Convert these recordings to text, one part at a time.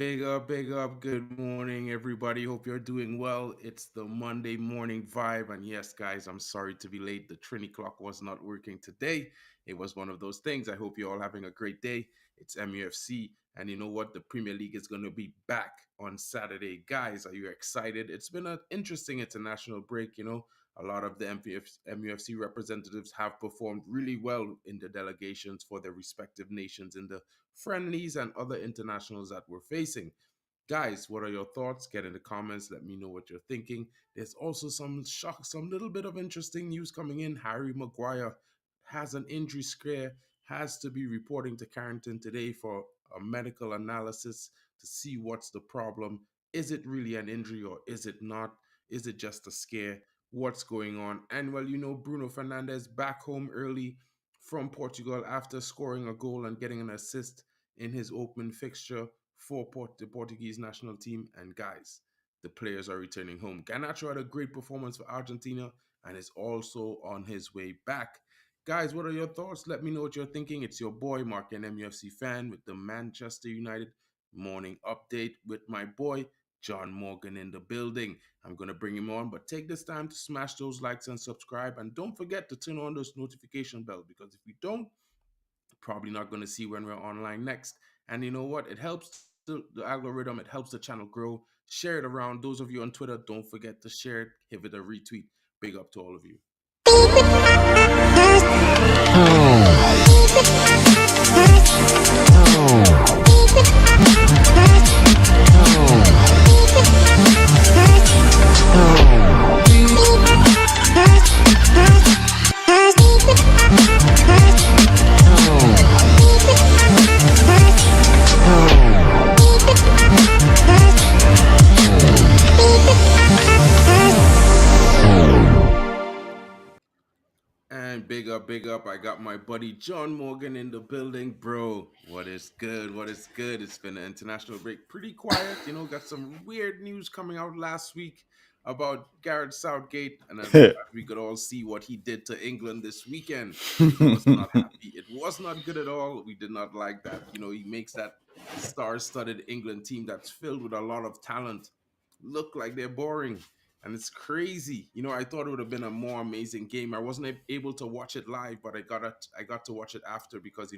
Big up. Good morning, everybody. Hope you're doing well. It's the Monday morning vibe. And yes, guys, I'm sorry to be late. The Trinity clock was not working today. It was one of those things. I hope you're all having a great day. It's MUFC. And you know what? The Premier League is going to be back on Saturday. Guys, are you excited? It's been an interesting international break. A lot of the MUFC representatives have performed really well in the delegations for their respective nations in the friendlies and other internationals that we're facing. Guys, what are your thoughts? Get in the comments. Let me know what you're thinking. There's also some little bit of interesting news coming in. Harry Maguire has an injury scare, has to be reporting to Carrington today for a medical analysis to see what's the problem. Is it really an injury or is it not? Is it just a scare? What's going on? And well, Bruno Fernandes back home early from Portugal after scoring a goal and getting an assist in his open fixture for the Portuguese national team. And guys, the players are returning home. Garnacho had a great performance for Argentina and is also on his way back. Guys, what are your thoughts? Let me know what you're thinking. It's your boy, MarkN, MUFC fan, with the Manchester United morning update with my boy, John Morgan, in the building. I'm going to bring him on, but take this time to smash those likes and subscribe. And don't forget to turn on those notification bell because if you don't, probably not going to see when we're online next. And you know what? It helps the algorithm, it helps the channel grow. Share it around. Those of you on Twitter, don't forget to share it, give it a retweet. Big up to all of you. And big up. I got my buddy John Morgan in the building. Bro, what is good? What is good? It's been an international break. Pretty quiet. Got some weird news coming out last week about Gareth Southgate. And as we could all see what he did to England this weekend. Was not happy. It was not good at all. We did not like that. He makes that star-studded England team that's filled with a lot of talent look like they're boring. And it's crazy. I thought it would have been a more amazing game. I wasn't able to watch it live, but I got to watch it after because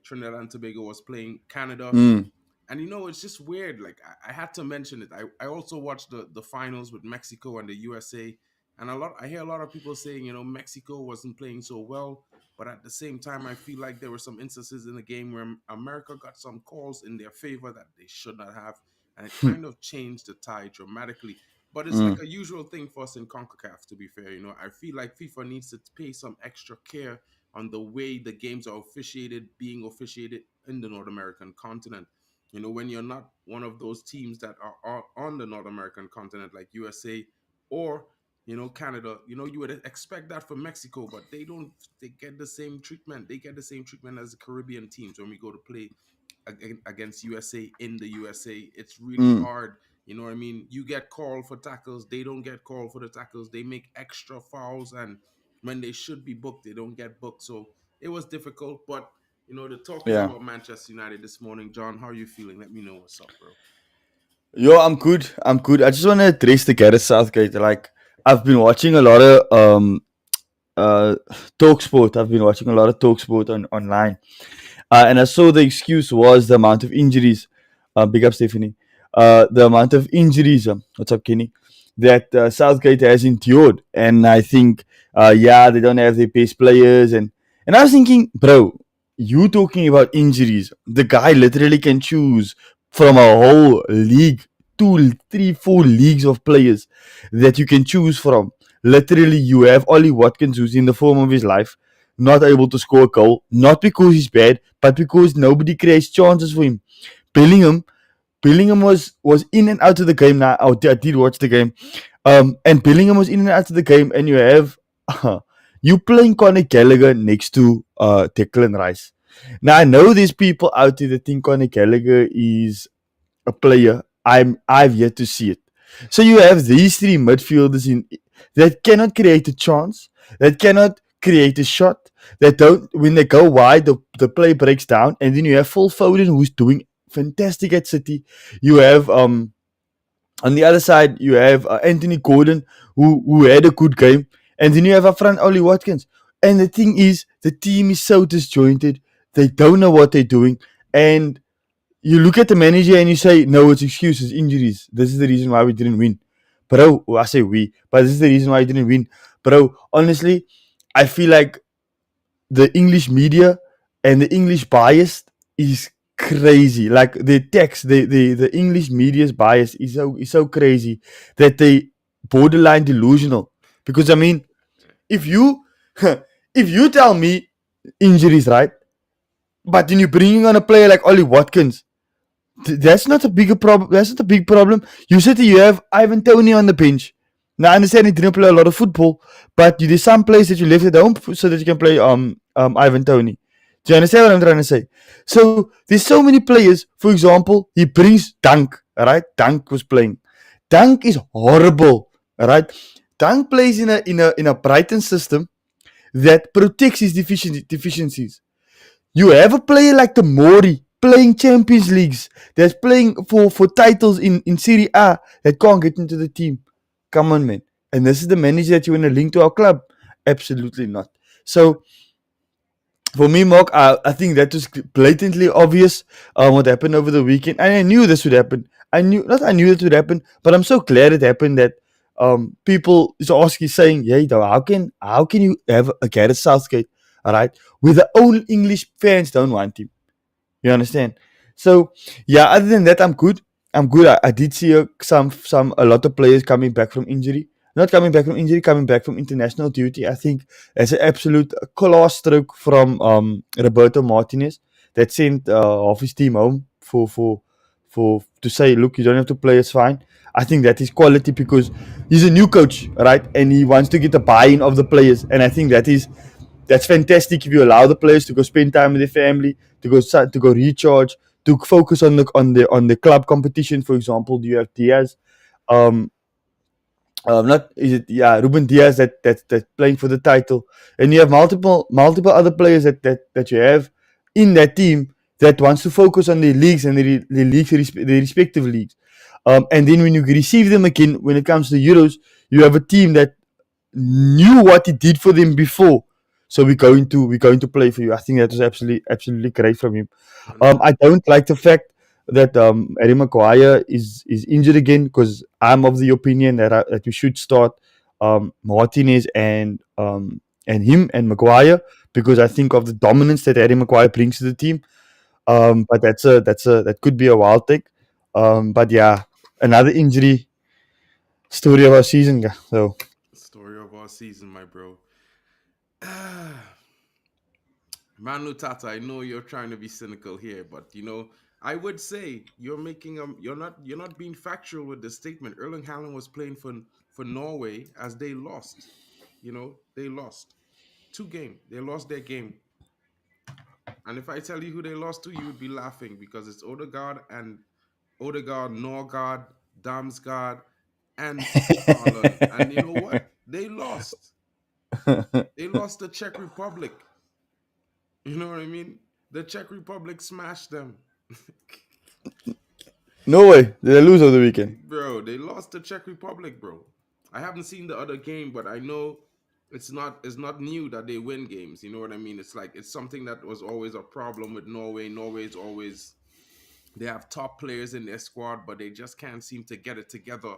Trinidad and Tobago was playing Canada. And it's just weird. Like I had to mention it. I also watched the finals with Mexico and the USA. And I hear a lot of people saying, Mexico wasn't playing so well. But at the same time, I feel like there were some instances in the game where America got some calls in their favor that they should not have. And it kind of changed the tide dramatically. But it's like a usual thing for us in CONCACAF, to be fair. I feel like FIFA needs to pay some extra care on the way the games are being officiated in the North American continent. When you're not one of those teams that are on the North American continent, like USA or, Canada, you would expect that for Mexico, but they get the same treatment. They get the same treatment as the Caribbean teams when we go to play against USA in the USA. It's really hard. You know what I mean? You get called for tackles. They don't get called for the tackles. They make extra fouls. And when they should be booked, they don't get booked. So it was difficult. But, the talk is Yeah. about Manchester United this morning. John, how are you feeling? Let me know what's up, bro. Yo, I'm good. I'm good. I just want to address the Gareth Southgate. Like, I've been watching a lot of uh talk sport. I've been watching a lot of talk sport online. And I saw the excuse was the amount of injuries. Big up, Stephanie. The amount of injuries. What's up, Kenny? That Southgate has endured, and I think, yeah, they don't have their best players, and I was thinking, bro, you talking about injuries? The guy literally can choose from a whole league, two, three, four leagues of players that you can choose from. Literally, you have Ollie Watkins, who's in the form of his life, not able to score a goal, not because he's bad, but because nobody creates chances for him. Bellingham, Bellingham was in and out of the game. Now I did watch the game, and Bellingham was in and out of the game, and you have you playing Conor Gallagher next to Declan Rice. Now I know there's people out there that think Conor Gallagher is a player. I've yet to see it. So you have these three midfielders in that cannot create a chance, that cannot create a shot, that don't when they go wide, the play breaks down, and then you have Phil Foden who's doing fantastic at City. You have on the other side, you have Anthony Gordon, who had a good game, and then you have up front Ollie Watkins. And the thing is, the team is so disjointed. They don't know what they're doing, and you look at the manager and you say, "No, it's excuses, injuries. This is the reason why we didn't win." Bro, well, I say we, but this is the reason why we didn't win. Bro, honestly, I feel like the English media and the English bias is crazy. Like the text, the English media's bias is so crazy that they borderline delusional. Because I mean, if you if you tell me injuries, right, but then you're bringing on a player like Ollie Watkins, that's not a bigger problem. That's not a big problem. You said that you have Ivan Toney on the bench. Now I understand he didn't play a lot of football, but there's some players that you left at home so that you can play Ivan Toney. Do you understand what I'm trying to say? So there's so many players. For example, he brings Dunk. Alright, Dunk was playing. Dunk is horrible. Alright, Dunk plays in a Brighton system that protects his deficiencies. You have a player like the Mori playing Champions Leagues, that's playing for titles in Serie A, that can't get into the team. Come on, man. And this is the manager that you want to link to our club? Absolutely not. So for me, Mark, I think that was blatantly obvious what happened over the weekend. And I knew this would happen. I knew it would happen, but I'm so glad it happened that people is asking, saying, "Yeah, though, how can you have a Gareth Southgate, all right, with the own English fans don't want him?" You understand? So yeah, other than that, I'm good. I'm good. I did see a lot of players coming back from injury. Not coming back from injury, coming back from international duty. I think that's an absolute class stroke from Roberto Martinez that sent half his team home for to say, look, you don't have to play, it's fine. I think that is quality because he's a new coach, right? And he wants to get the buy-in of the players, and I think that's fantastic if you allow the players to go spend time with their family, to go recharge, to focus on the club competition. For example, you have Diaz, um, not is it yeah Ruben Diaz that's playing for the title, and you have multiple other players that you have in that team that wants to focus on their leagues and their respective leagues. And then when you receive them again, when it comes to Euros, you have a team that knew what he did for them before. So we're going to play for you. I think that was absolutely great from him. I 100. don't like the fact that Harry Maguire is injured again because I'm of the opinion that we should start Martinez and him and Maguire because I think of the dominance that Harry Maguire brings to the team. But that could be a wild take. But yeah, another injury story of our season. So Story of our season, my bro. Manu Tata, I know you're trying to be cynical here, but I would say you're not being factual with the statement. Erling Haaland was playing for Norway as they lost. They lost two-game. They lost their game. And if I tell you who they lost to, you would be laughing because it's Odegaard, Norgard, Damsgaard, and Haaland. And you know what? They lost. They lost the Czech Republic. You know what I mean? The Czech Republic smashed them. no way did they lose over the weekend. Bro, they lost the Czech Republic, bro. I haven't seen the other game, but I know it's not new that they win games. You know what I mean? It's like it's something that was always a problem with Norway. Norway's always they have top players in their squad, but they just can't seem to get it together.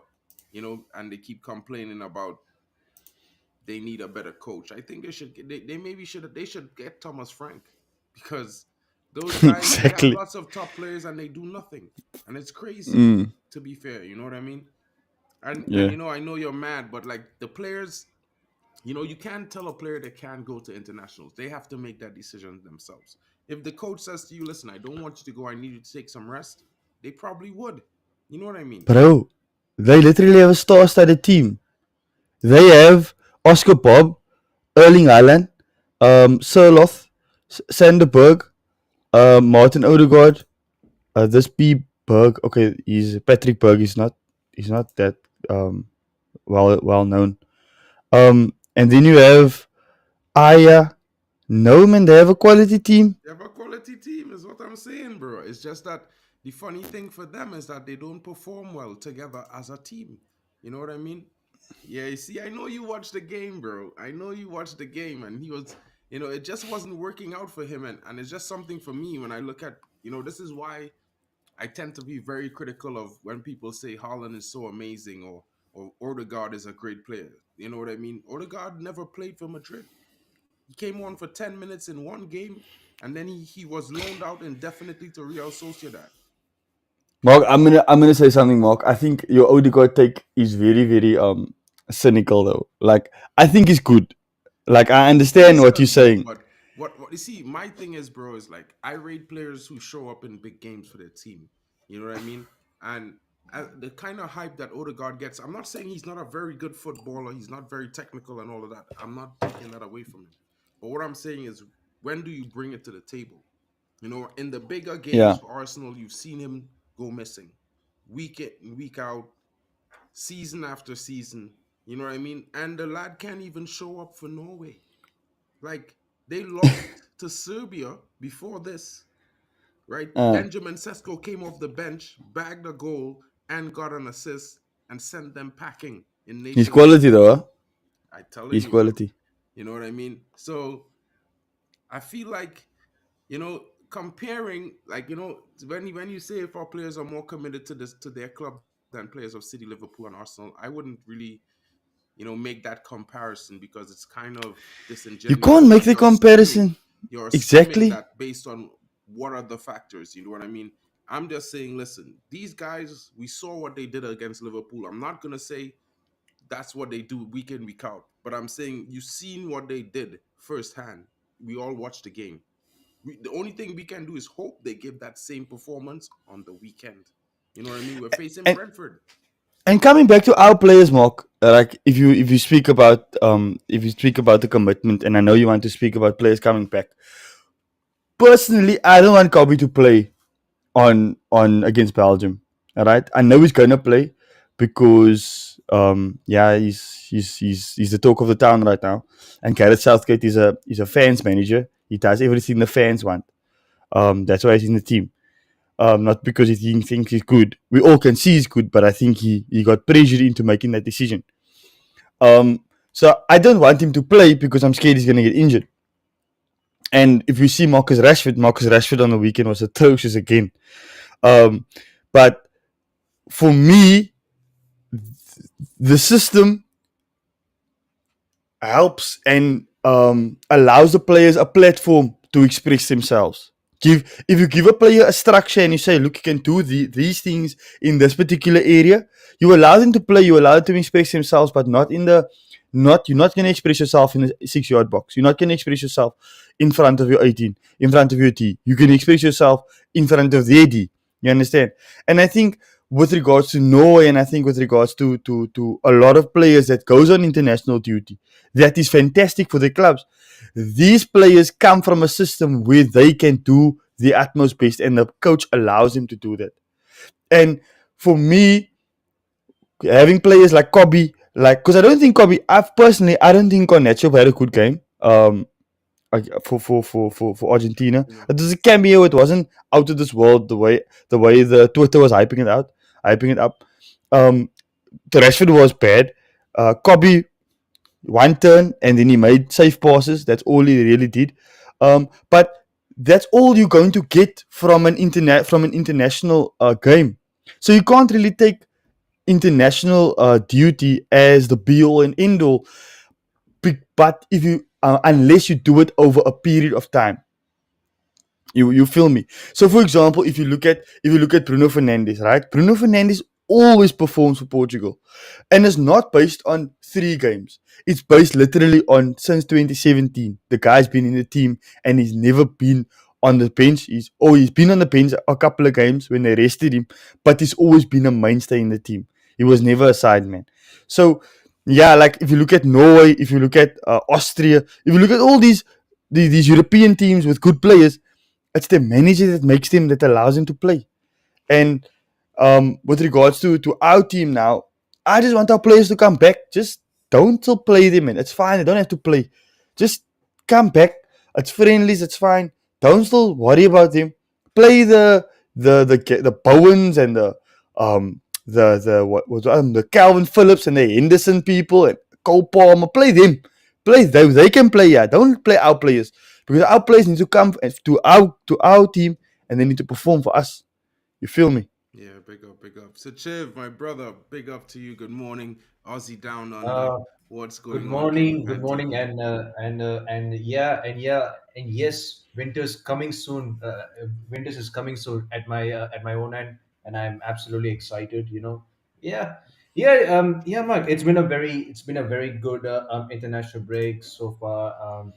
And they keep complaining about they need a better coach. I think they maybe should get Thomas Frank because those guys they have Exactly. lots of top players and they do nothing, and it's crazy. Mm, To be fair, you know what I mean. And yeah. I know you're mad, but like the players, you can't tell a player they can't go to internationals. They have to make that decision themselves. If the coach says to you, "Listen, I don't want you to go. I need you to take some rest," they probably would. You know what I mean? Bro, they literally have a star-studded team. They have Oscar Bob, Erling Haaland, Sirloth, Sanderberg, Martin Odegaard, this B Berg. Okay, he's Patrick Berg. He's not that um, well known. And then you have Aya. No man, they have a quality team. They have a quality team, is what I'm saying, bro. It's just that the funny thing for them is that they don't perform well together as a team. You know what I mean? Yeah, you see, I know you watched the game, bro. I know you watched the game, and he was, it just wasn't working out for him. And it's just something for me when I look at, this is why I tend to be very critical of when people say Haaland is so amazing or Odegaard is a great player. You know what I mean? Odegaard never played for Madrid. He came on for 10 minutes in one game, and then he was loaned out indefinitely to Real Sociedad. Mark, I'm gonna say something, Mark. I think your Odegaard take is very, very cynical though. Like I think he's good. Like I He understand is what you're good, saying. but what you see, my thing is, bro, is like I rate players who show up in big games for their team. You know what I mean? And the kind of hype that Odegaard gets, I'm not saying he's not a very good footballer. He's not very technical and all of that. I'm not taking that away from him. But what I'm saying is, when do you bring it to the table? In the bigger games Yeah. for Arsenal, you've seen him go missing, week in, week out, season after season. You know what I mean? And the lad can't even show up for Norway. Like they lost to Serbia before this, right? Uh, Benjamin Sesko came off the bench, bagged a goal, and got an assist, and sent them packing in he's Nations League. quality though. Huh? I telling He's you, bro. quality. You know what I mean? So I feel like comparing, like when you say if our players are more committed to their club than players of City, Liverpool, and Arsenal, I wouldn't really make that comparison because it's kind of You disingenuous can't make because the comparison. you're assuming Exactly. that based on what are the factors. You know what I mean? I'm just saying, listen, these guys, we saw what they did against Liverpool. I'm not gonna say that's what they do week in, week out, but I'm saying you've seen what they did firsthand. We all watched the game. The only thing we can do is hope they give that same performance on the weekend. You know what I mean? We're facing And Brentford. coming back to our players, Mark. Like if you speak about the commitment, and I know you want to speak about players coming back. Personally, I don't want Kobe to play on against Belgium. All right, I know he's gonna play because yeah, he's the talk of the town right now. And Gareth Southgate is a fans manager. He does everything the fans want. That's why he's in the team. Not because he thinks he's good. We all can see he's good, but I think he got pressured into making that decision. So I don't want him to play because I'm scared he's gonna get injured. And if you see Marcus Rashford on the weekend was atrocious again. Um, but for me, the system helps and allows the players a platform to express themselves. If you give a player a structure and you say, look, you can do these things in this particular area, you allow them to play, you allow them to express themselves, but not in the not you're not going to express yourself in a 6 yard box. You're not going to express yourself in front of your 18, in front of your T. You can express yourself in front of their D. You understand? And I think with regards to Norway, and I think with regards to a lot of players that goes on international duty, that is fantastic for the clubs. These players come from a system where they can do the utmost best, and the coach allows them to do that. And for me, having players like Kobe, because I don't think Kobe, I don't think Garnacho had a good game. For Argentina, You know, it was a cameo. It wasn't out of this world the way the Twitter was hyping it up. Um, the Rashford was bad. Kobe one turn and then he made safe passes. That's all he really did. But that's all you're going to get from an international game. So you can't really take international duty as the be all and end all. But if you unless you do it over a period of time, you feel me? So for example, if you look at Bruno Fernandes, right? Bruno Fernandes always performs for Portugal. And it's not based on 3 games. It's based literally on since 2017. The guy's been in the team and he's never been on the bench. He's been on the bench a couple of games when they rested him, but he's always been a mainstay in the team. He was never a side man. So yeah, like if you look at Norway, if you look at Austria, if you look at all these European teams with good players, it's the manager that allows him to play. And with regards to our team now, I just want our players to come back. Just don't still play them in. It's fine. They don't have to play. Just come back. It's friendlies. It's fine. Don't still worry about them. Play the Bowens and the what was the Calvin Phillips and the Henderson people and Cole Palmer. Play them. Play them. They can play. Yeah, don't play our players because our players need to come to our team and they need to perform for us. You feel me? Yeah, big up, big up. So, Chiv, my brother, big up to you. Good morning, Aussie Down Under. Uh, What's Good going on, Kenny morning, good Fan morning, TV? and yes, winter's coming soon. Winters is coming soon at my own end, and I'm absolutely excited. Yeah, Mark. It's been a very good international break so far.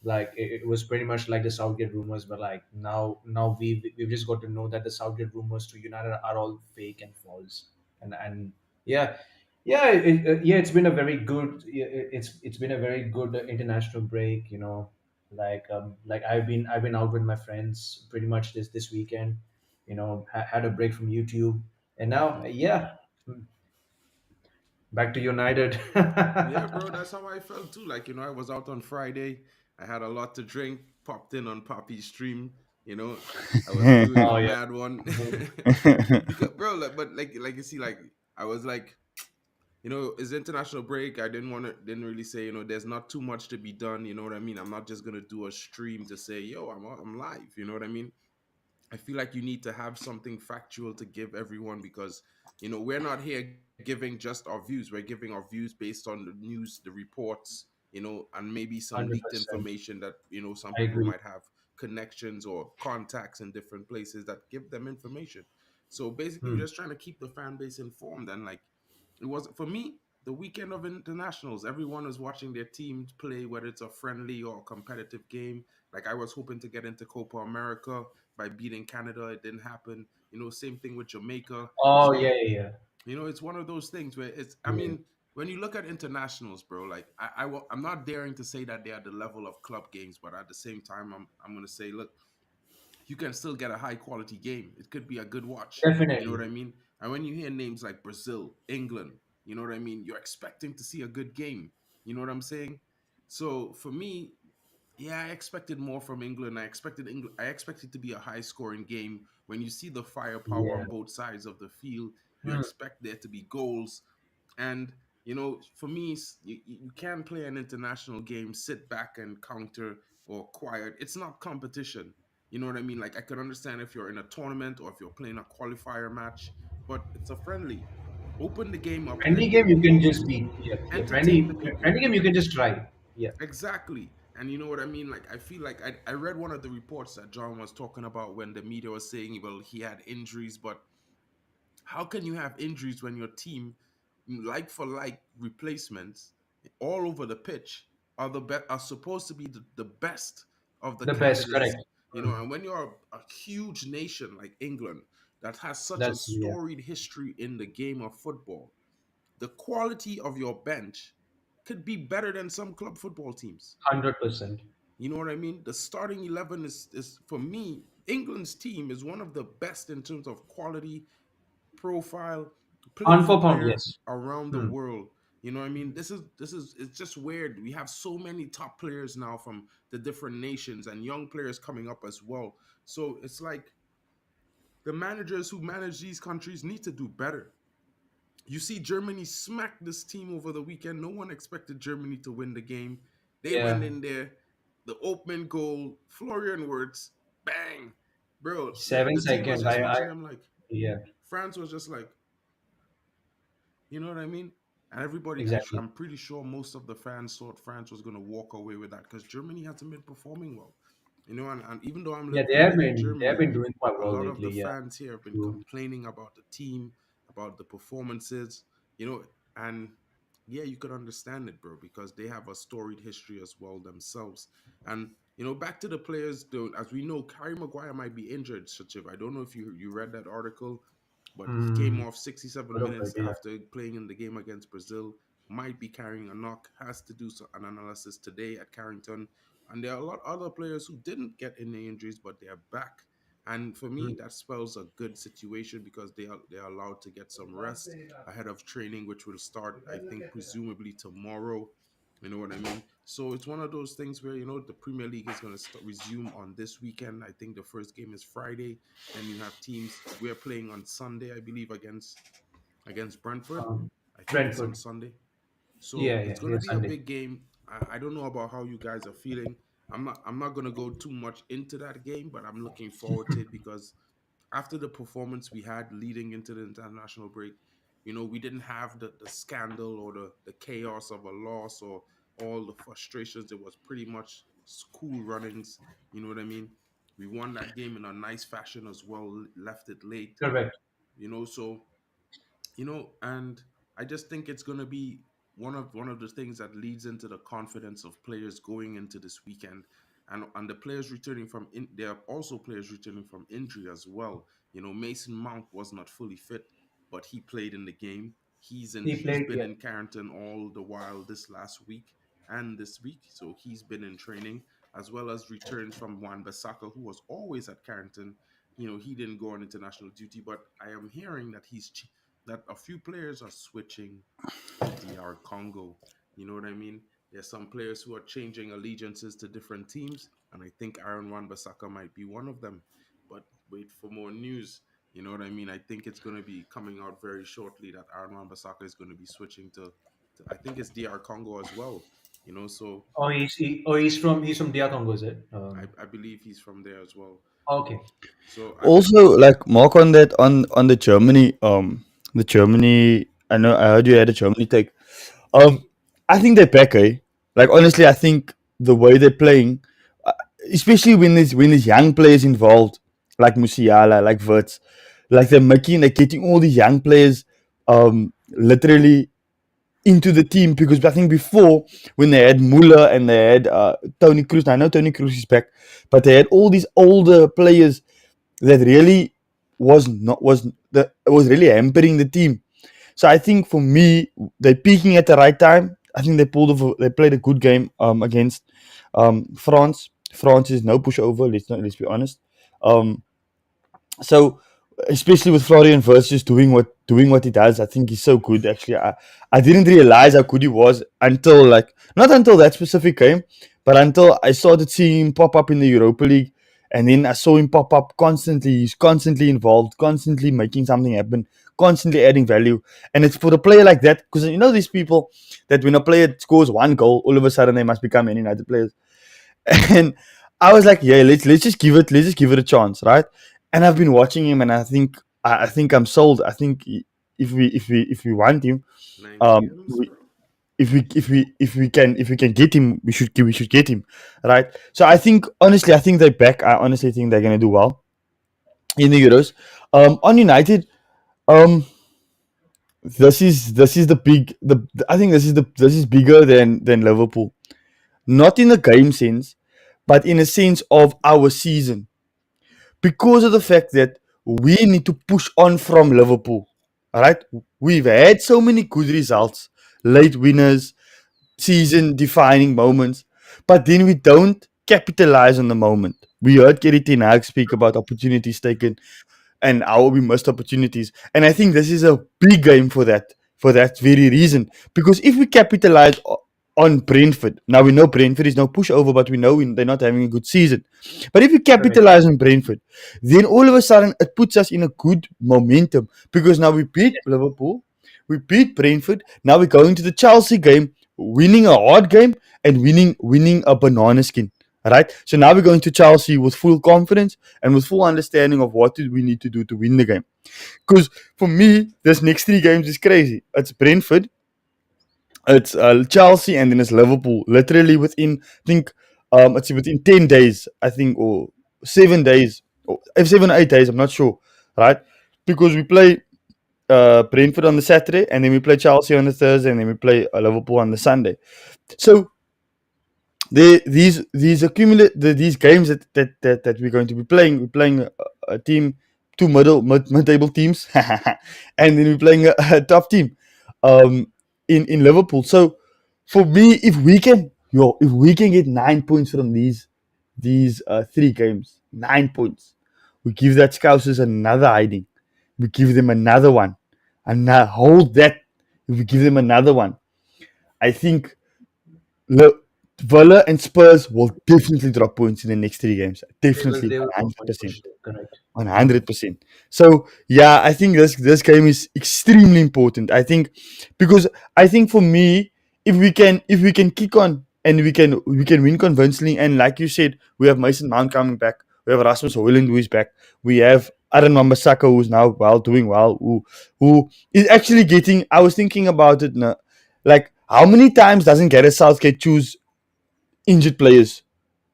Like it was pretty much like the Southgate rumors, but like now we've just got to know that the Southgate rumors to United are all fake and false, and yeah, it's been a very good. It's been a very good international break. Like I've been out with my friends pretty much this weekend. Had a break from YouTube, and now Hmm. back to United. Yeah, bro, that's how I felt too. Like, I was out on Friday. I had a lot to drink, popped in on Poppy's stream. You know, I was doing a Oh yeah. mad one. Because, bro, like you see, like, I was like, it's international break. I didn't really say, there's not too much to be done. You know what I mean? I'm not just going to do a stream to say, yo, I'm live. You know what I mean? I feel like you need to have something factual to give everyone because we're not here giving just our views. We're giving our views based on the news, the reports, and maybe some Hundred leaked percent. information that some I people agree. might have connections or contacts in different places that give them information. So basically, we're Hmm. just trying to keep the fan base informed and like it was for me the weekend of internationals. Everyone was watching their teams play, whether it's a friendly or a competitive game. Like I was hoping to get into Copa America by beating Canada. It didn't happen. Same thing with Jamaica. Oh So, yeah, yeah, it's one of those things where I yeah. mean, when you look at internationals, bro, like I'm not daring to say that they are the level of club games, but at the same time, I'm going to say, look, you can still get a high quality game. It could be a good watch. You know what Definitely. I mean? And when you hear names like Brazil, England, you know what I mean? You're expecting to see a good game. You know what I'm saying? So for me, yeah, I expected more from England. I expected to be a high scoring game. When you see the firepower Yeah. on both sides of the field, you Hmm. expect there to be goals. And for me, you can play an international game, sit back and counter or quiet. It's not competition. You know what I mean? Like I could understand if you're in a tournament or if you're playing a qualifier match, but it's a friendly. Open the game up, Friendly let game you people can go, just beat. Yeah, yeah. entertain the people. Friendly game you can just try. Yeah. Exactly. And you know what I mean? Like I feel like I read one of the reports that John was talking about when the media was saying, well, he had injuries, but how can you have injuries when your team, like for like replacements, all over the pitch are supposed to be the best of the The best, candidates, correct. Mm. and when you're a huge nation like England that has such a That's yeah. storied history in the game of football, the quality of your bench could be better than some club football teams. 100%. You know what I mean? The starting 11 is for me, England's team is one of the best in terms of quality, profile, player Pound for for pound, player yes. around the Hmm. world. You know what I mean? This is it's just weird. We have so many top players now from the different nations and young players coming up as well. So it's like the managers who manage these countries need to do better. You see Germany smack this team over the weekend. No one expected Germany to win the game. They went Yeah. in there, the opening goal, Florian Wirtz, bang. Bro, Seven the team was seconds. just I watching them like yeah. France was just like, you know what I mean? And everybody, Exactly. I'm pretty sure most of the fans thought France was going to walk away with that because Germany hasn't been performing well. And even though I'm Yeah, living in they have Germany, been doing quite a well lot of lately. the Yeah. fans here have been True. complaining about the team, about the performances, you know, and yeah, you could understand it, bro, because they have a storied history as well themselves. And back to the players, though, as we know, Harry Maguire might be injured. Such if I don't know if you read that article, but he came Hmm. off 67 What about minutes yeah. after playing in the game against Brazil. Might be carrying a knock. Has to do an analysis today at Carrington. And there are a lot of other players who didn't get any injuries, but they are back. And for me, Hmm. that spells a good situation because they are allowed to get some rest ahead of training, which will start, I think, presumably tomorrow. You know what I mean? So it's one of those things where the Premier League is going to resume on this weekend. I think the first game is Friday. Then you have teams. We're playing on Sunday, I believe, against Brentford. Um, I think it's on Brentford. Sunday. So Yeah, it's yeah, going to yeah. be a Sunday. big game. I don't know about how you guys are feeling. I'm not going to go too much into that game, but I'm looking forward to it because after the performance we had leading into the international break, we didn't have the scandal or the chaos of a loss or all the frustrations. It was pretty much school runnings. You know what I mean? We won that game in a nice fashion as well, left it late, Correct. so and I just think it's going to be one of the things that leads into the confidence of players going into this weekend, and the players returning from there are also players returning from injury as well. Mason Mount was not fully fit, but he played in the game. He He's played. been Yeah. in Carrington all the while this last week and this week, so he's been in training, as well as returns from Wan Bissaka, who was always at Carrington. He didn't go on international duty, but I am hearing that that a few players are switching to DR Congo. You know what I mean? There's some players who are changing allegiances to different teams, and I think Aaron Wan-Bissaka might be one of them. But wait for more news. You know what I mean? I think it's going to be coming out very shortly that Aaron Wan-Bissaka is going to be switching to I think it's DR Congo as well. So Oh, he's from DR Congo, is it? I believe he's from there as well. Okay. So Also, like Mark on that on the Germany. I know I heard you had a Germany take. Um, I think they're back, eh? Like honestly, I think the way they're playing, uh, especially when there's young players involved, like Musiala, like Verts, like they're getting all these young players, literally into the team because I think before when they had Muller and they had Tony Cruz. I know Tony Cruz is back, but they had all these older players that really was really hampering the team. So I think for me, they're peaking at the right time. I think they played a good game against France. France is no pushover. Let's be honest. Um, so especially with Florian Wirtz just doing what he does, I think he's so good. Actually, I didn't realize how good he was until not until that specific game, but until I started seeing him pop up in the Europa League, and then I saw him pop up constantly. He's constantly involved, constantly making something happen, constantly adding value. And it's for a player like that because these people that when a player scores one goal, all of a sudden they must become Man United players. And I was like, yeah, let's just give it a chance, right? And I've been watching him, and I think I'm sold. I think if we want him, 90 um, M's, we, bro. if we can get him, we should get him, right? So I think they're back. I honestly think they're gonna do well in the Euros. On United, um, this is the big I think this is bigger than Liverpool, not in the game sense, but in a sense of our season because of the fact that we need to push on from Liverpool. All right, we've had so many good results, late winners, season-defining moments, but then we don't capitalize on the moment. We heard Gary Ten Hag speak about opportunities taken and how we missed opportunities, and I think this is a big game for that very reason. Because if we capitalize on Brentford, now we know Brentford is no pushover, but we know they're not having a good season. But if we Correct. capitalize on Brentford, then all of a sudden it puts us in a good momentum because now we beat Yes. Liverpool, we beat Brentford. Now we're going to the Chelsea game, winning a hard game and winning a banana skin. Right? So now we're going to Chelsea with full confidence and with full understanding of what do we need to do to win the game. Because for me, this next three games is crazy. It's Brentford, it's Chelsea, and then it's Liverpool. Literally within, I think, it's within 10 days, I think, or 7 days, or 7 or 8 days. I'm not sure, right? Because we play Brentford on the Saturday, and then we play Chelsea on the Thursday, and then we play Liverpool on the Sunday. So these games that we're going to be playing, we're playing a team, two mid-table teams, and then we're playing a tough team, um, in Liverpool. So for me, if we can get 9 points from these three games, 9 points, we give that Scousers another hiding. We give them another one, and now hold that. If we give them another one, I think look, Villa and Spurs will definitely drop points in the next 3 games. Definitely, They will drop points for 100%. sure. Correct. Hmm. 100%. So yeah, I think this game is extremely important. I think because I think for me, if we can kick on and we can win convincingly, and like you said, we have Mason Mount coming back, we have Rasmus Højlund who is back, we have Aaron Wan-Bissaka who's now doing well, who is actually getting. I was thinking about it now, like how many times doesn't Gareth Southgate choose injured players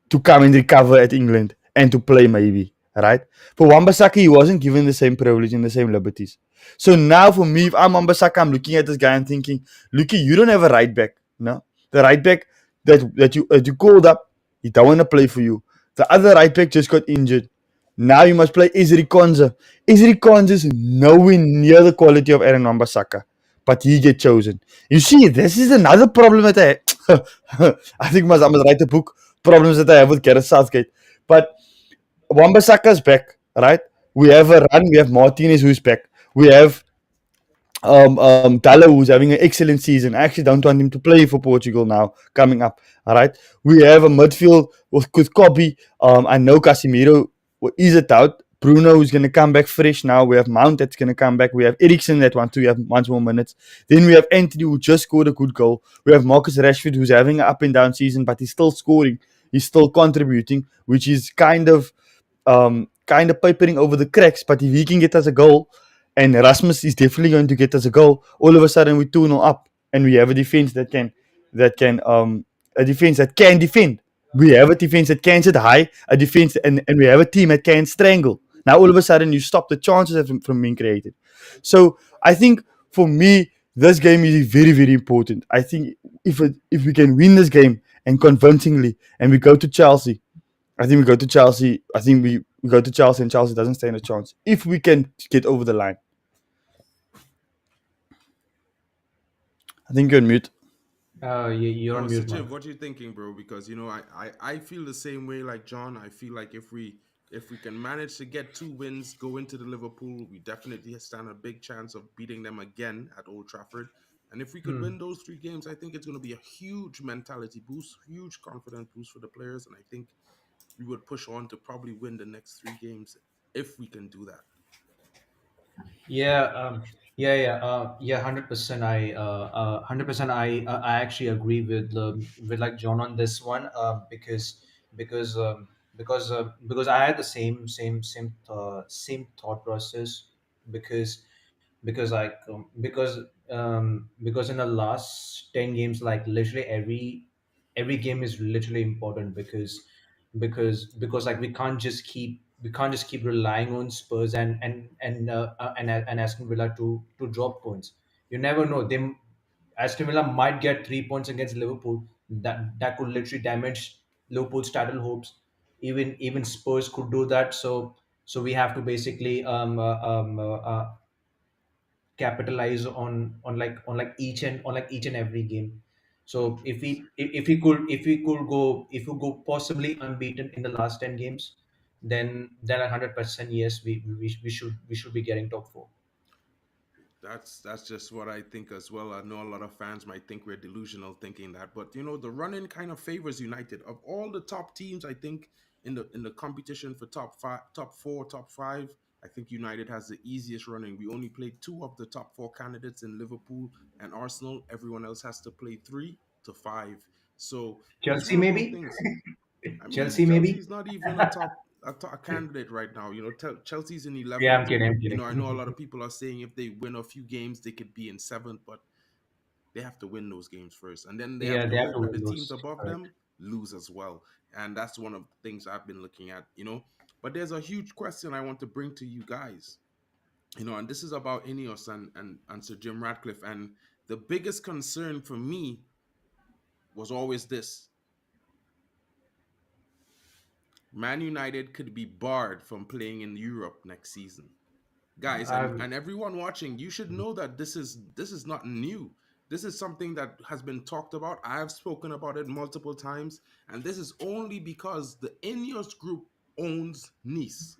to come and recover at England and to play maybe, right? For Wan-Bissaka, he wasn't given the same privilege and the same liberties. So now for me, if I'm Wan-Bissaka, I'm looking at this guy and thinking, Luki, you don't have a right back. No, the right back that you called up, he don't want to play for you. The other right back just got injured. Now you must play Ezri Konza. Ezri Konza is nowhere near the quality of Aaron Wan-Bissaka, but he get chosen. You see, this is another problem that I think I must write a book problems that I have with Gareth Southgate. But Wan-Bissaka's back, right? We have a run. We have Martinez who's back. We have Dalla who's having an excellent season. I actually don't want him to play for Portugal now coming up. All right. We have a midfield with Kobe. I know Casemiro is a doubt. Bruno who's going to come back fresh now. We have Mount that's going to come back. We have Eriksen that wants to have once more minutes. Then we have Anthony who just scored a good goal. We have Marcus Rashford who's having an up and down season, but he's still scoring. He's still contributing, which is kind of papering over the cracks. But if he can get us a goal, and Rasmus is definitely going to get us a goal, all of a sudden we 2-0 up, and we have a defense that can defend. We have a defense that can sit high, a defense, and we have a team that can strangle. Now all of a sudden you stop the chances from being created. So I think for me this game is very very important. I think if we can win this game and convincingly, and we go to Chelsea, I think we go to Chelsea. I think we go to Chelsea, and Chelsea doesn't stand a chance if we can get over the line. I think you're on mute. You're Oh, on mute, Sajib, Mark. what you thinking, bro? Because I feel the same way like John. I feel like if we can manage to get 2 wins, go into the Liverpool, we definitely stand a big chance of beating them again at Old Trafford. And if we could Hmm. win those 3 games, I think it's going to be a huge mentality boost, huge confidence boost for the players. And I think we would push on to probably win the next 3 games if we can do that. Yeah, yeah, 100%. 100%. I actually agree with like John on this one. Because because I had the same thought process. Because because in the last 10 games, like literally every game is literally important. Because like we can't just keep relying on Spurs and Aston Villa to drop points. You never know. Aston Villa might get 3 points against Liverpool. That could literally damage Liverpool's title hopes. Even Spurs could do that. So we have to basically capitalize on every game. So if we could possibly unbeaten in the last 10 games, then 100%, yes, we should be getting top four. That's just what I think as well. I know a lot of fans might think we're delusional thinking that, but the run-in kind of favors United. Of all the top teams, I think in the competition for top five, top four, top five, I think United has the easiest running. We only played 2 of the top 4 candidates in Liverpool and Arsenal. Everyone else has to play 3 to 5. So it's Chelsea one of those maybe. things. I mean, Chelsea maybe. Chelsea's not even a candidate right now. Chelsea's in Yeah, 11th. I'm kidding. I'm I know a kidding. lot of people are saying if they win a few games, they could be in 7th, but they have to win those games first, and then they have Yeah, to they have hope to that win the teams those. above Correct. them lose as well. And that's one of the things I've been looking at. But there's a huge question I want to bring to you guys. And this is about Ineos and Sir Jim Ratcliffe. And the biggest concern for me was always this: Man United could be barred from playing in Europe next season. Guys, and, Um, and everyone watching, you should know that this is not new. This is something that has been talked about. I have spoken about it multiple times, and this is only because the Ineos group owns Nice,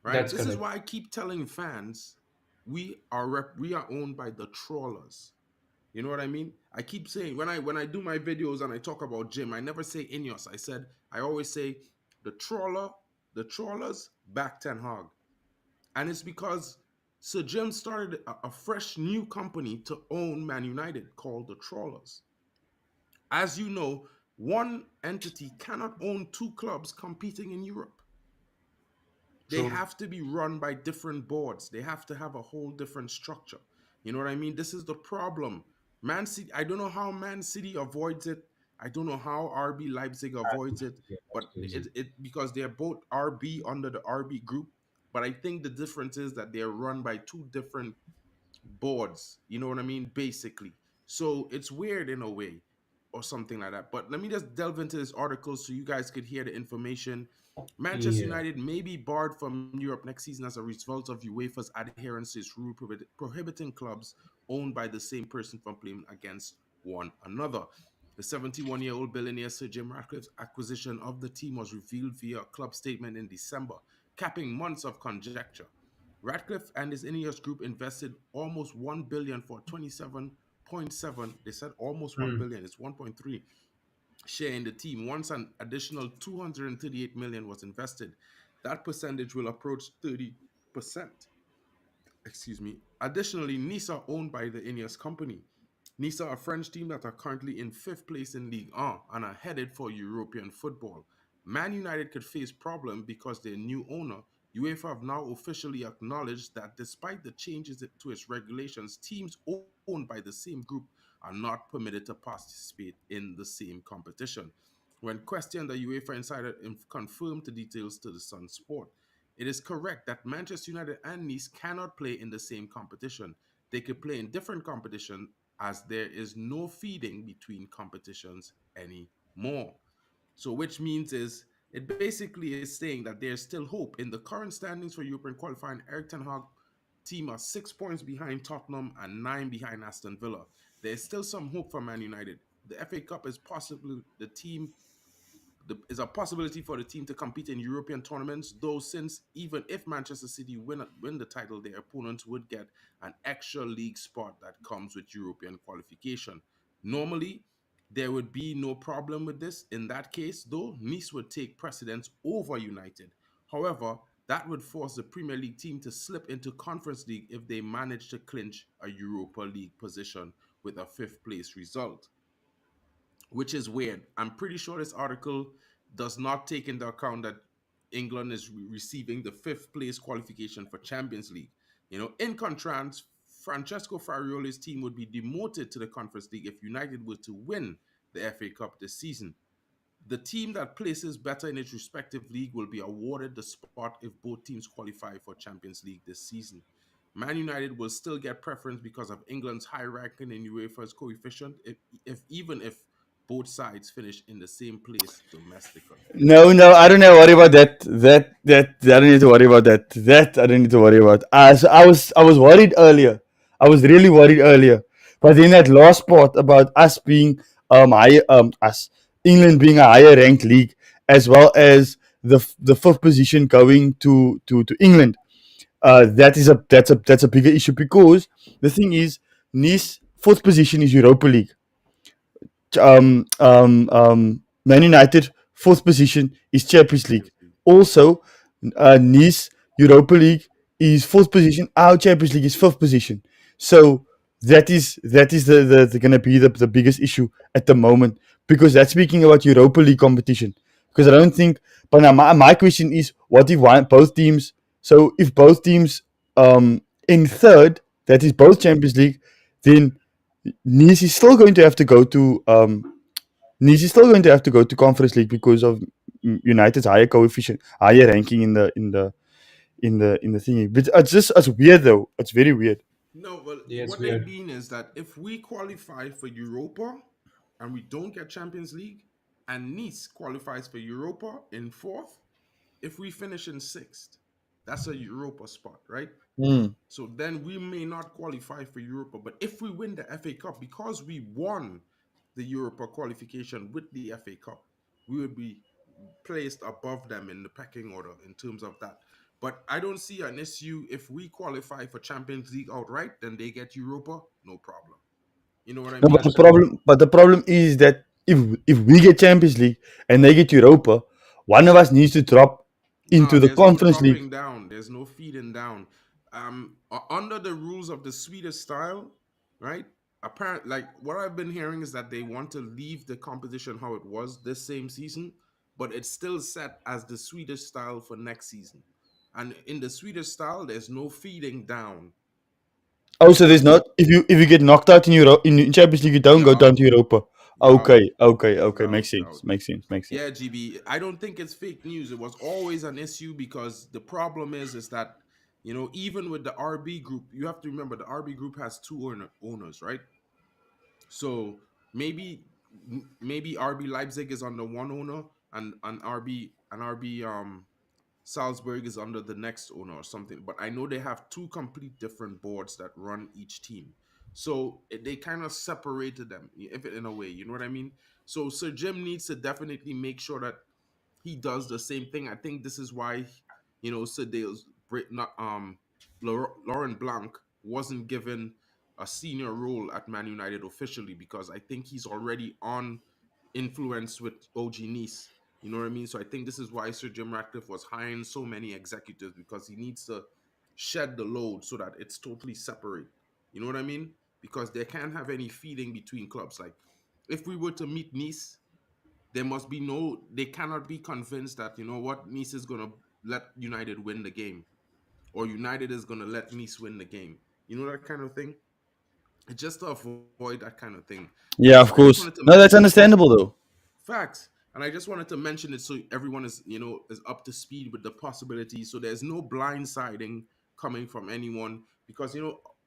right? that's This is correct. why I keep telling fans we are owned by the trawlers. You know what I mean? I keep saying when I do my videos and I talk about Jim, I never say Ineos. I always say the the trawlers back Ten Hag. And it's because Sir Jim started a fresh new company to own Man United called the Trawlers. As you know, one entity cannot own two clubs competing in Europe. They True. have to be run by different boards. They have to have a whole different structure. You know what I mean? This is the problem. Man City, I don't know how Man City avoids it. I don't know how RB Leipzig avoids it, Yeah, that's but crazy. it because they're both RB under the RB group. But I think the difference is that they're run by two different boards. You know what I mean? Basically. So it's weird in a way or something like that. But let me just delve into this article so you guys could hear the information. Manchester Yeah. United may be barred from Europe next season as a result of UEFA's adherence to its rule prohibiting clubs owned by the same person from playing against one another. The 71-year-old billionaire Sir Jim Ratcliffe's acquisition of the team was revealed via a club statement in December, capping months of conjecture. Ratcliffe and his Ineos group invested almost 1 billion for 27.7. They said almost 1 Hmm. billion. It's 1.3 share in the team. Once an additional 238 million was invested, that percentage will approach 30%. Excuse me. Additionally, Nice are owned by the Ineos company. Nice are a French team that are currently in fifth place in Ligue 1 and are headed for European football. Man United could face problem because their new owner, UEFA, have now officially acknowledged that despite the changes to its regulations, teams owned by the same group are not permitted to participate in the same competition. When questioned, the UEFA insider confirmed the details to the Sun Sport. It is correct that Manchester United and Nice cannot play in the same competition. They could play in different competition as there is no feeding between competitions anymore. So, which means is it basically is saying that there's still hope in the current standings for European qualifying. Eric Ten Hag team are 6 points behind Tottenham and nine behind Aston Villa. There's still some hope for Man United. The FA Cup is possibly is a possibility for the team to compete in European tournaments, though since even if Manchester City win the title, their opponents would get an extra league spot that comes with European qualification. Normally, there would be no problem with this. In that case, though, Nice would take precedence over United. However, that would force the Premier League team to slip into Conference League if they manage to clinch a Europa League position with a fifth place result, which is weird. I'm pretty sure this article does not take into account that England is receiving the fifth place qualification for Champions League. You know, in contrast, Francesco Farioli's team would be demoted to the Conference League if United were to win the FA Cup this season. The team that places better in its respective league will be awarded the spot if both teams qualify for Champions League this season. Man United will still get preference because of England's high ranking in UEFA's coefficient, if even if both sides finish in the same place domestically. No, no, I don't need to worry about that. I don't need to worry about that. That I don't need to worry about. So I was worried earlier. I was really worried earlier. But in that last part about us being higher, us England being a higher ranked league, as well as the fifth position going to England. That's a bigger issue because the thing is, Nice fourth position is Europa League. Man United fourth position is Champions League. Champions League. Also, Nice Europa League is fourth position. Our Champions League is fifth position. So that is the gonna be the biggest issue at the moment because that's speaking about Europa League competition. Because I don't think. But now my question is, what if both teams? So if both teams in third, that is both Champions League, then Nice is still going to have to go to Nice is still going to have to go to Conference League because of United's higher coefficient, higher ranking in the thingy. But it's weird though. It's very weird. No, well, Yeah, it's what they weird. mean is that if we qualify for Europa and we don't get Champions League, and Nice qualifies for Europa in fourth, if we finish in sixth, that's a Europa spot, right? Mm. So then we may not qualify for Europa. But if we win the FA Cup, because we won the Europa qualification with the FA Cup, we would be placed above them in the pecking order in terms of that. But I don't see an issue if we qualify for Champions League outright, then they get Europa, no problem. You know what I No, but mean? the Absolutely. problem is that if we get Champions League and they get Europa, one of us needs to drop No, into the there's no Conference League. dropping down. There's no feeding down. Under the rules of the Swedish style, right? Apparently, like what I've been hearing is that they want to leave the competition how it was this same season, but it's still set as the Swedish style for next season. And in the Swedish style, there's no feeding down. Oh, You so know what I there's mean? not if you get knocked out in in Champions League, you don't go Yup, down to Europa. yup, Okay, yup, makes yup. sense, makes sense. Yeah, GB. I don't think it's fake news. It was always an issue because the problem is that even with the RB group, you have to remember the RB group has two owners, right? So maybe RB Leipzig is under one owner and RB Salzburg is under the next owner or something. But I know they have two complete different boards that run each team. So they kind of separated them, if in a way, you know what I mean? So Sir Jim needs to definitely make sure that he does the same thing. I think this is why, Sir Dale's not Laurent Blanc wasn't given a senior role at Man United officially because I think he's already on influence with OG Nice. You know what I mean? So I think this is why Sir Jim Ratcliffe was hiring so many executives because he needs to shed the load so that it's totally separate. You know what I mean? Because they can't have any feeding between clubs. Like if we were to meet Nice, there must be no, they cannot be convinced that, you know what, Nice is going to let United win the game or United is going to let Nice win the game. You know, that kind of thing. It's just to avoid that kind of thing. And Yeah, I of just wanted course. to No, mention that's it so understandable though. facts. And I just wanted to mention it so everyone is up to speed with the possibilities. So there's no blindsiding coming from anyone because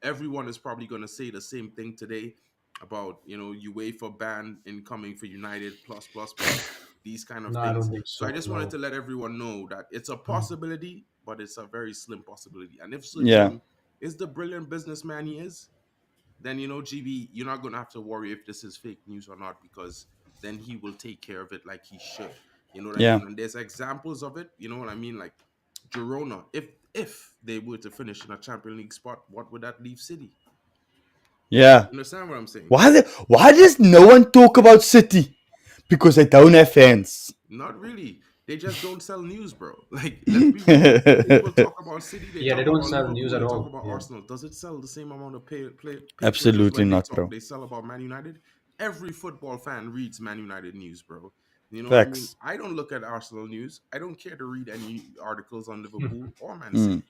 everyone is probably going to say the same thing today about UEFA ban incoming for United plus these kind of No, I things. don't think So I so. just wanted No. to let everyone know that it's a Mm. possibility, but it's a very slim possibility. And if Sir Yeah, Jim is the brilliant businessman he is, then GB, you're not gonna have to worry if this is fake news or not because then he will take care of it like he should. You know what I yeah, mean? And there's examples of it. You know what I mean? Like Girona, if they were to finish in a Champions League spot, what would that leave City? yeah. You understand what I'm saying? Why does no one talk about City? Because they don't have fans. Not really. They just don't sell news, bro. Like, let's be real. People talk about City, they Yeah, they talk don't about sell news Liverpool, at they talk all. about Yeah. Arsenal. Does it sell the same amount of pay-per-views Absolutely when not, bro. they sell about Man United? Every football fan reads Man United news, bro. You know what I mean? Facts. I don't look at Arsenal news. I don't care to read any articles on Liverpool or Man Mm, City.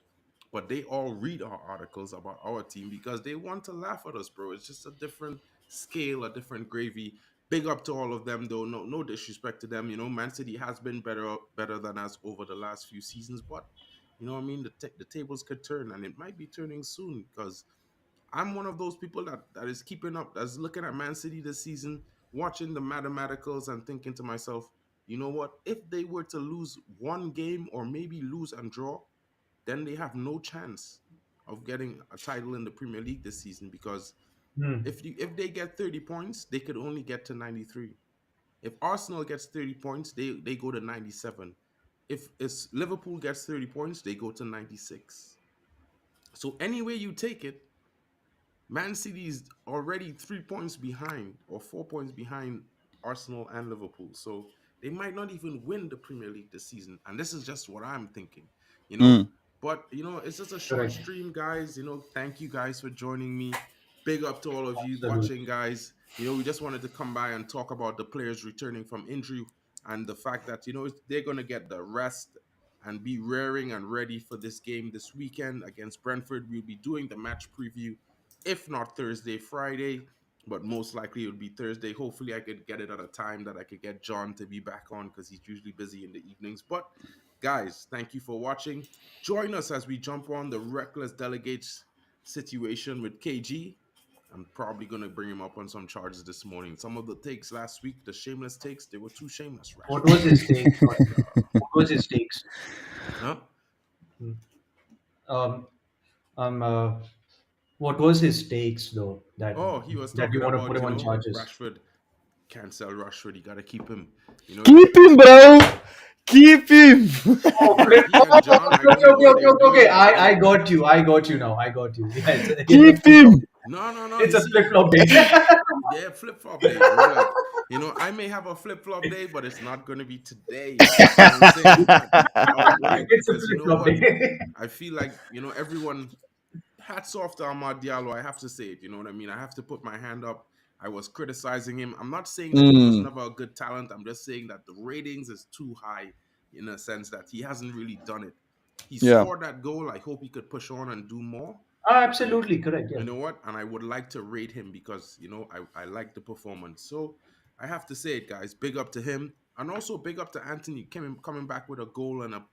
But they all read our articles about our team because they want to laugh at us, bro. It's just a different scale, a different gravy. Big up to all of them, though. No disrespect to them. Man City has been better than us over the last few seasons, but you know what I mean. The tables could turn, and it might be turning soon because I'm one of those people that is keeping up, that's looking at Man City this season, watching the mathematicals, and thinking to myself, you know what? If they were to lose one game or maybe lose and draw, then they have no chance of getting a title in the Premier League this season because Hmm. if they get 30 points, they could only get to 93. If Arsenal gets 30 points, they go to 97. If Liverpool gets 30 points, they go to 96. So any way you take it, Man City is already 3 points behind or 4 points behind Arsenal and Liverpool. So they might not even win the Premier League this season. And this is just what I'm thinking, you know. mm. But it's just a short Correct. stream, guys. Thank you guys for joining me. Big up to all of you Absolutely. watching, guys. We just wanted to come by and talk about the players returning from injury and the fact that they're gonna get the rest and be raring and ready for this game this weekend against Brentford. We'll be doing the match preview, if not Thursday, Friday, but most likely it would be Thursday. Hopefully, I could get it at a time that I could get John to be back on because he's usually busy in the evenings. But guys, thank you for watching. Join us as we jump on the reckless delegates situation with KG. I'm probably gonna bring him up on some charges this morning. Some of the takes last week, the shameless takes, they were too shameless. What Rashford was should his be take? playing. What was his takes? Huh? Hmm. Um, uh, what was his takes though? Oh, he was That you talking want to put about, him on charges? Rashford. Can't sell Rashford. You gotta keep him. You know, Keep him, bro. Keep him. Oh, Yeah, flip. he Oh, and John are okay, gonna okay, go okay, there okay, doing okay. their I thing. got you. I got you now. I got you. Yeah, it's a Keep flip flop. him. No, no, no. It's You a flip see, flop day. yeah, flip flop day, bro. Like, I may have a flip flop day, but it's not gonna be today. You know what I'm saying? I'll wait It's a because you flip know flop what? day. I feel like everyone. Hats off to Ahmad Diallo. I have to say it. You know what I mean? I have to put my hand up. I was criticizing him. I'm not saying that he was Mm, never a good talent. I'm just saying that the ratings is too high in a sense that he hasn't really done it. He yeah. scored that goal. I hope he could push on and do more. Ah, And absolutely correct. you Yeah, know what? And I would like to rate him because I like the performance. So I have to say it, guys. Big up to him, and also big up to Anthony coming back with a goal and a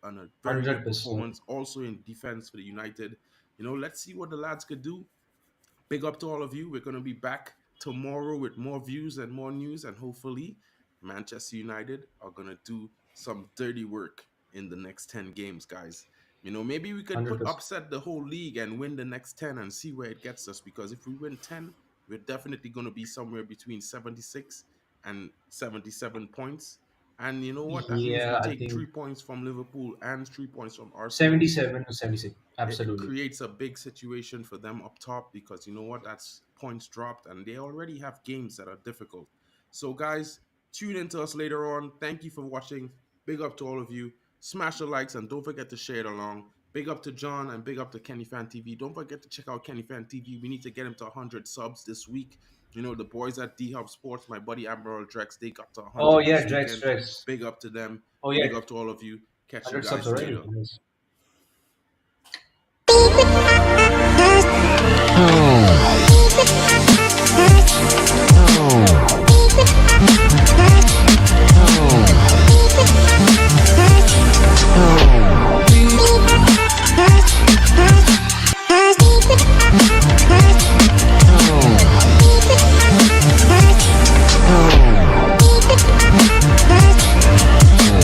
very good 100%. performance. Also in defense for the United. Let's see what the lads could do. Big up to all of you. We're going to be back tomorrow with more views and more news, and hopefully, Manchester United are going to do some dirty work in the next 10 games, guys. Maybe we could put 100%. upset the whole league and win the next 10 and see where it gets us, because if we win 10, we're definitely going to be somewhere between 76 and 77 points. And you know what? That means we Yeah, I take think 3 points from Liverpool and 3 points from Arsenal. 77 to 76. It Absolutely. creates a big situation for them up top, because you know what? That's points dropped, and they already have games that are difficult. So, guys, tune into us later on. Thank you for watching. Big up to all of you. Smash the likes and don't forget to share it along. Big up to John and big up to Kenny Fan TV. Don't forget to check out Kenny Fan TV. We need to get him to 100 subs this week. The boys at D Hub Sports, my buddy Admiral Drex, they got to Oh 100 yeah, this Drex, weekend. Drex. Big up to them. Oh yeah, Big up to all of you. Catch you 100 subs guys already. later. Nice.